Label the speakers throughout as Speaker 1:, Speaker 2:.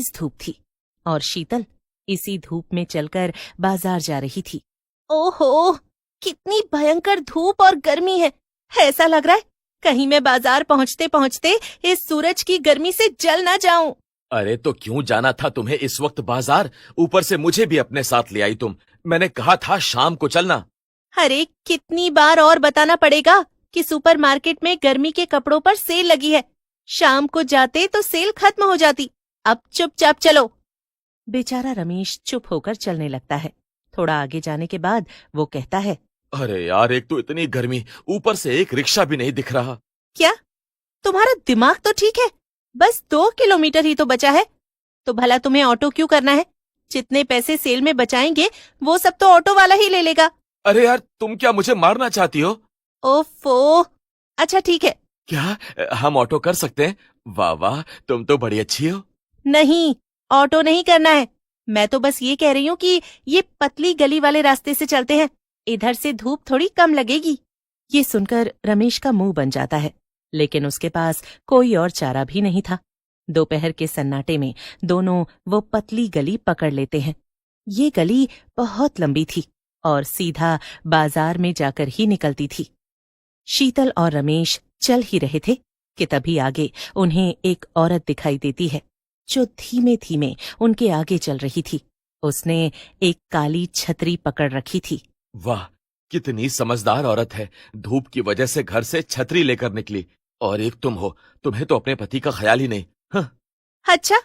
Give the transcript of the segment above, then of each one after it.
Speaker 1: तेज धूप थी और शीतल इसी धूप में चलकर बाजार जा रही थी। ओहो, कितनी भयंकर धूप और गर्मी है। ऐसा लग रहा है कहीं मैं बाजार पहुंचते पहुंचते इस सूरज की गर्मी से जल ना जाऊं।
Speaker 2: अरे तो क्यों जाना था तुम्हें इस वक्त बाजार? ऊपर से मुझे भी अपने साथ ले आई तुम। मैंने कहा था शाम को चलना।
Speaker 1: अरे कितनी बार और बताना पड़ेगा कि सुपरमार्केट में गर्मी के कपड़ों पर सेल लगी है। शाम को जाते तो सेल खत्म हो जाती। अब चुपचाप चलो। बेचारा रमेश चुप होकर चलने लगता है। थोड़ा आगे जाने के बाद वो कहता है,
Speaker 2: अरे यार, एक तो इतनी गर्मी, ऊपर से एक रिक्शा भी नहीं दिख रहा।
Speaker 1: क्या तुम्हारा दिमाग तो ठीक है? बस 2 किलोमीटर ही तो बचा है, तो भला तुम्हें ऑटो क्यों करना है? जितने पैसे सेल में बचाएंगे वो सब तो ऑटो वाला ही ले लेगा।
Speaker 2: अरे यार, तुम क्या मुझे मारना चाहती हो?
Speaker 1: ओफो, अच्छा ठीक है।
Speaker 2: क्या हम ऑटो कर सकते हैं? वाह वाह, तुम तो बड़ी अच्छी हो।
Speaker 1: नहीं, ऑटो नहीं करना है। मैं तो बस ये कह रही हूँ कि ये पतली गली वाले रास्ते से चलते हैं, इधर से धूप थोड़ी कम लगेगी। ये सुनकर रमेश का मुंह बन जाता है, लेकिन उसके पास कोई और चारा भी नहीं था। दोपहर के सन्नाटे में दोनों वो पतली गली पकड़ लेते हैं। ये गली बहुत लंबी थी और सीधा बाजार में जाकर ही निकलती थी। शीतल और रमेश चल ही रहे थे कि तभी आगे उन्हें एक औरत दिखाई देती है जो धीमे धीमे उनके आगे चल रही थी। उसने एक काली छतरी पकड़ रखी थी।
Speaker 2: वाह, कितनी समझदार औरत है। धूप की वजह से घर से छतरी लेकर निकली, और एक तुम हो, तुम्हें तो अपने पति का ख्याल ही नहीं। हाँ।
Speaker 1: अच्छा,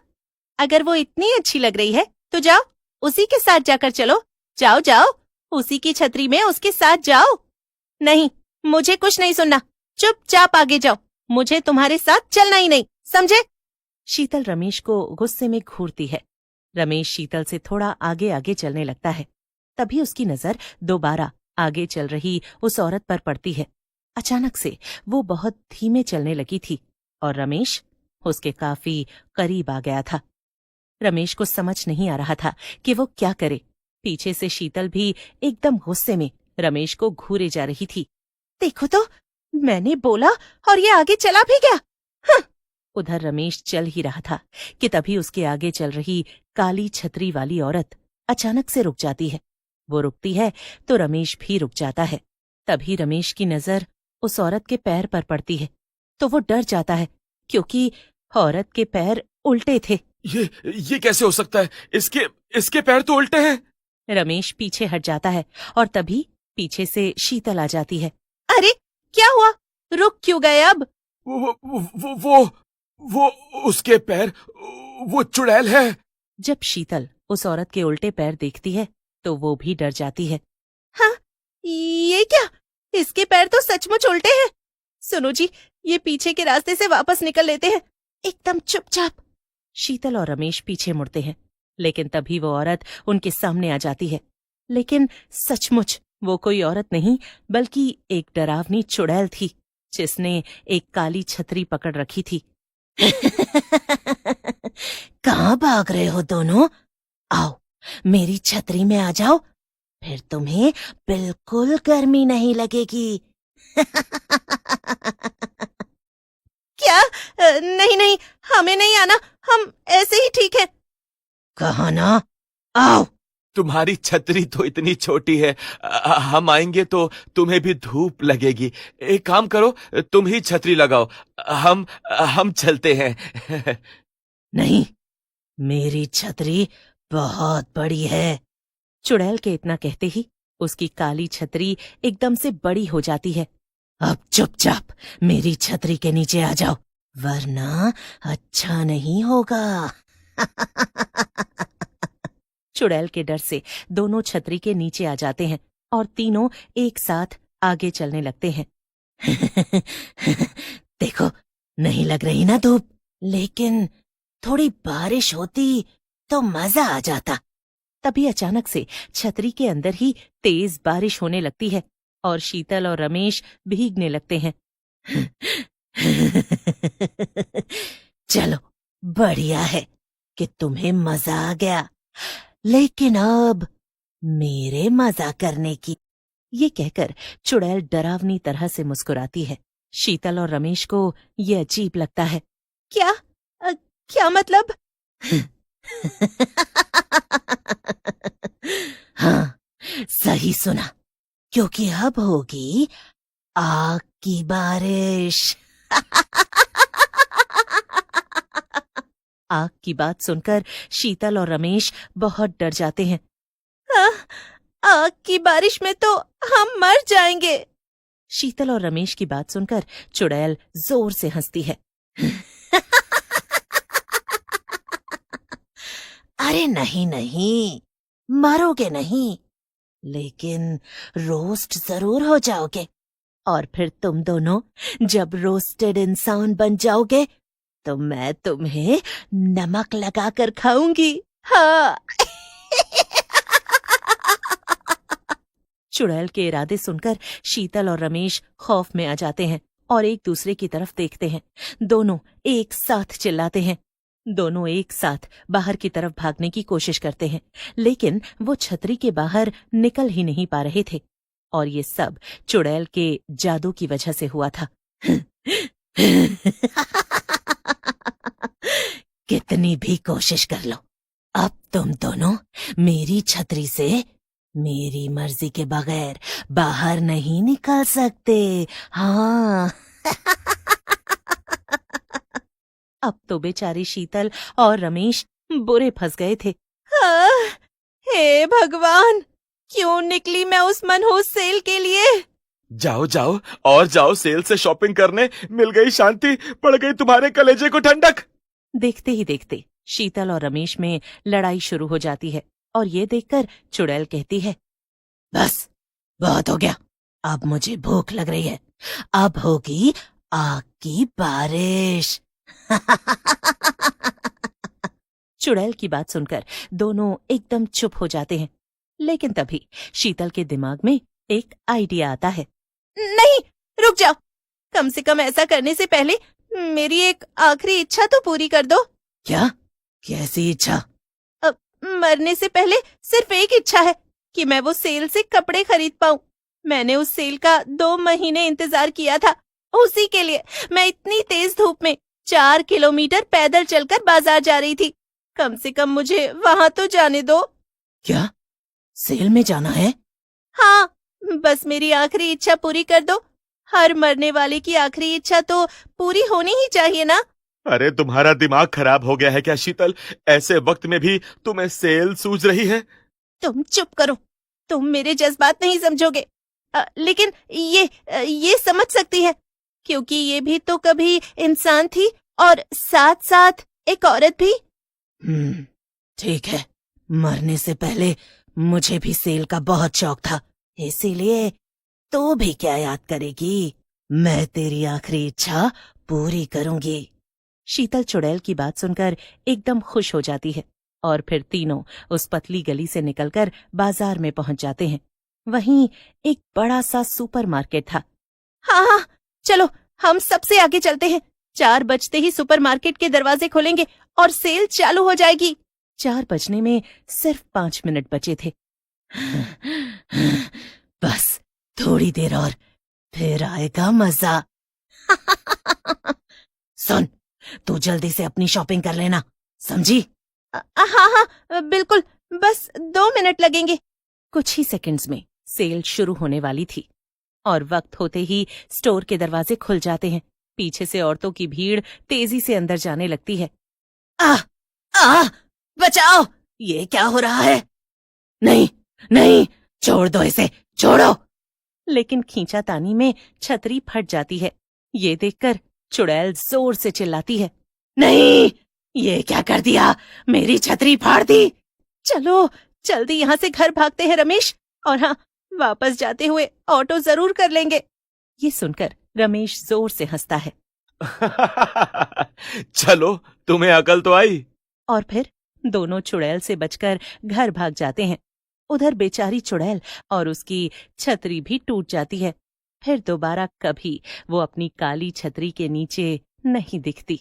Speaker 1: अगर वो इतनी अच्छी लग रही है तो जाओ, उसी के साथ जाकर चलो। जाओ जाओ, उसी की छतरी में उसके साथ जाओ। नहीं, मुझे कुछ नहीं सुनना, चुपचाप आगे जाओ। मुझे तुम्हारे साथ चलना ही नहीं, समझे? शीतल रमेश को गुस्से में घूरती है। रमेश शीतल से थोड़ा आगे आगे चलने लगता है। तभी उसकी नजर दोबारा आगे चल रही उस औरत पर पड़ती है। अचानक से वो बहुत धीमे चलने लगी थी और रमेश उसके काफी करीब आ गया था। रमेश को समझ नहीं आ रहा था कि वो क्या करे। पीछे से शीतल भी एकदम गुस्से में रमेश को घूरे जा रही थी। देखो तो, मैंने बोला और ये आगे चला भी गया। हाँ। उधर रमेश चल ही रहा था कि तभी उसके आगे चल रही काली छतरी वाली औरत अचानक से रुक जाती है। वो रुकती है तो रमेश भी रुक जाता है। तभी रमेश की नजर उस औरत के पैर पर पड़ती है तो वो डर जाता है, क्योंकि औरत के पैर उल्टे थे।
Speaker 2: ये कैसे हो सकता है? इसके पैर तो उल्टे हैं।
Speaker 1: रमेश पीछे हट जाता है और तभी पीछे से शीतल आ जाती है। अरे क्या हुआ? रुक क्यों गए अब?
Speaker 2: वो उसके पैर, वो चुड़ैल है।
Speaker 1: जब शीतल उस औरत के उल्टे पैर देखती है तो वो भी डर जाती है। हाँ, ये क्या? इसके पैर तो सचमुच उल्टे हैं। सुनो जी, ये पीछे के रास्ते से वापस निकल लेते हैं, एकदम चुपचाप। शीतल और रमेश पीछे मुड़ते हैं, लेकिन तभी वो औरत उनके सामने आ जाती है। लेकिन सचमुच वो कोई औरत नहीं बल्कि एक डरावनी चुड़ैल थी, जिसने एक काली छतरी पकड़ रखी थी। कहाँ भाग रहे हो दोनों? आओ, मेरी छतरी में आ जाओ, फिर तुम्हें बिल्कुल गर्मी नहीं लगेगी। क्या? नहीं नहीं, हमें नहीं आना, हम ऐसे ही ठीक है। कहा ना, आओ।
Speaker 2: तुम्हारी छतरी तो इतनी छोटी है, हम आएंगे तो तुम्हें भी धूप लगेगी। एक काम करो, तुम ही छतरी लगाओ, हम चलते हैं।
Speaker 1: नहीं, मेरी छतरी बहुत बड़ी है। चुड़ैल के इतना कहते ही उसकी काली छतरी एकदम से बड़ी हो जाती है। अब चुपचाप मेरी छतरी के नीचे आ जाओ, वरना अच्छा नहीं होगा। चुड़ैल के डर से दोनों छतरी के नीचे आ जाते हैं और तीनों एक साथ आगे चलने लगते हैं। देखो, नहीं लग रही ना धूप, लेकिन थोड़ी बारिश होती तो मजा आ जाता। तभी अचानक से छतरी के अंदर ही तेज बारिश होने लगती है और शीतल और रमेश भीगने लगते हैं। चलो, बढ़िया है कि तुम्हें मजा आ गया, लेकिन अब मेरे मजा करने की। ये कहकर चुड़ैल डरावनी तरह से मुस्कुराती है। शीतल और रमेश को ये अजीब लगता है। क्या मतलब? हाँ, सही सुना, क्योंकि अब होगी आग की बारिश। आग की बात सुनकर शीतल और रमेश बहुत डर जाते हैं। आग की बारिश में तो हम मर जाएंगे। शीतल और रमेश की बात सुनकर चुड़ैल जोर से हंसती है। अरे नहीं नहीं, मरोगे नहीं, लेकिन रोस्ट जरूर हो जाओगे, और फिर तुम दोनों जब रोस्टेड इंसान बन जाओगे तो मैं तुम्हें नमक लगाकर खाऊंगी। हाँ। चुड़ैल के इरादे सुनकर शीतल और रमेश खौफ में आ जाते हैं और एक दूसरे की तरफ देखते हैं। दोनों एक साथ चिल्लाते हैं। दोनों एक साथ बाहर की तरफ भागने की कोशिश करते हैं, लेकिन वो छतरी के बाहर निकल ही नहीं पा रहे थे। और ये सब चुड़ैल के जादू की वजह से हुआ था। कितनी भी कोशिश कर लो, अब तुम दोनों मेरी छतरी से मेरी मर्जी के बगैर बाहर नहीं निकल सकते। हाँ। अब तो बेचारी शीतल और रमेश बुरे फंस गए थे। हे भगवान, क्यों निकली मैं उस मनहूस सेल के लिए।
Speaker 2: जाओ जाओ और जाओ, सेल से शॉपिंग करने, मिल गई शांति, पड़ गई तुम्हारे कलेजे को ठंडक।
Speaker 1: देखते ही देखते शीतल और रमेश में लड़ाई शुरू हो जाती है और ये देखकर चुड़ैल कहती है, बस बहुत हो गया, अब मुझे भूख लग रही है, अब होगी आग की बारिश। चुड़ैल की बात सुनकर दोनों एकदम चुप हो जाते हैं, लेकिन तभी शीतल के दिमाग में एक आइडिया आता है। नहीं, रुक जाओ, कम से कम ऐसा करने से पहले मेरी एक आखिरी इच्छा तो पूरी कर दो। क्या? कैसी इच्छा? मरने से पहले सिर्फ एक इच्छा है कि मैं वो सेल से कपड़े खरीद पाऊं। मैंने उस सेल का 2 महीने इंतजार किया था, उसी के लिए मैं इतनी तेज धूप में 4 किलोमीटर पैदल चलकर बाजार जा रही थी। कम से कम मुझे वहां तो जाने दो। क्या? सेल में जाना है? हाँ, बस मेरी आखिरी इच्छा पूरी कर दो। हर मरने वाले की आखिरी इच्छा तो पूरी होनी ही चाहिए ना।
Speaker 2: अरे तुम्हारा दिमाग खराब हो गया है क्या शीतल? ऐसे वक्त में भी तुम्हें सेल सूझ रही है?
Speaker 1: तुम चुप करो, तुम मेरे जज्बात नहीं समझोगे। लेकिन ये समझ सकती है, क्योंकि ये भी तो कभी इंसान थी और साथ साथ एक औरत भी। ठीक है, मरने से पहले मुझे भी सेल का बहुत शौक था, इसीलिए तो भी क्या याद करेगी, मैं तेरी आखिरी इच्छा पूरी करूंगी। शीतल चुड़ैल की बात सुनकर एकदम खुश हो जाती है और फिर तीनों उस पतली गली से निकलकर बाजार में पहुंच जाते हैं। वहीं एक बड़ा सा सुपरमार्केट था। हाँ, चलो हम सबसे आगे चलते हैं। 4 बजते ही सुपरमार्केट के दरवाजे खुलेंगे और सेल चालू हो जाएगी। 4 बजने में सिर्फ 5 मिनट बचे थे। बस थोड़ी देर और, फिर आएगा मजा। सुन, तू जल्दी से अपनी शॉपिंग कर लेना, समझी? हाँ, बिल्कुल, बस 2 मिनट लगेंगे। कुछ ही सेकंड्स में सेल शुरू होने वाली थी और वक्त होते ही स्टोर के दरवाजे खुल जाते हैं। पीछे से औरतों की भीड़ तेजी से अंदर जाने लगती है। बचाओ, ये क्या हो रहा है? नहीं नहीं, छोड़ दो इसे, छोड़ो। लेकिन खींचातानी में छतरी फट जाती है। ये देखकर चुड़ैल जोर से चिल्लाती है, नहीं, ये क्या कर दिया, मेरी छतरी फाड़ दी। चलो जल्दी यहाँ से घर भागते हैं रमेश, और हाँ, वापस जाते हुए ऑटो जरूर कर लेंगे। ये सुनकर रमेश जोर से हंसता है।
Speaker 2: चलो, तुम्हें अकल तो आई।
Speaker 1: और फिर दोनों चुड़ैल से बचकर घर भाग जाते हैं। उधर बेचारी चुड़ैल और उसकी छतरी भी टूट जाती है। फिर दोबारा कभी वो अपनी काली छतरी के नीचे नहीं दिखती।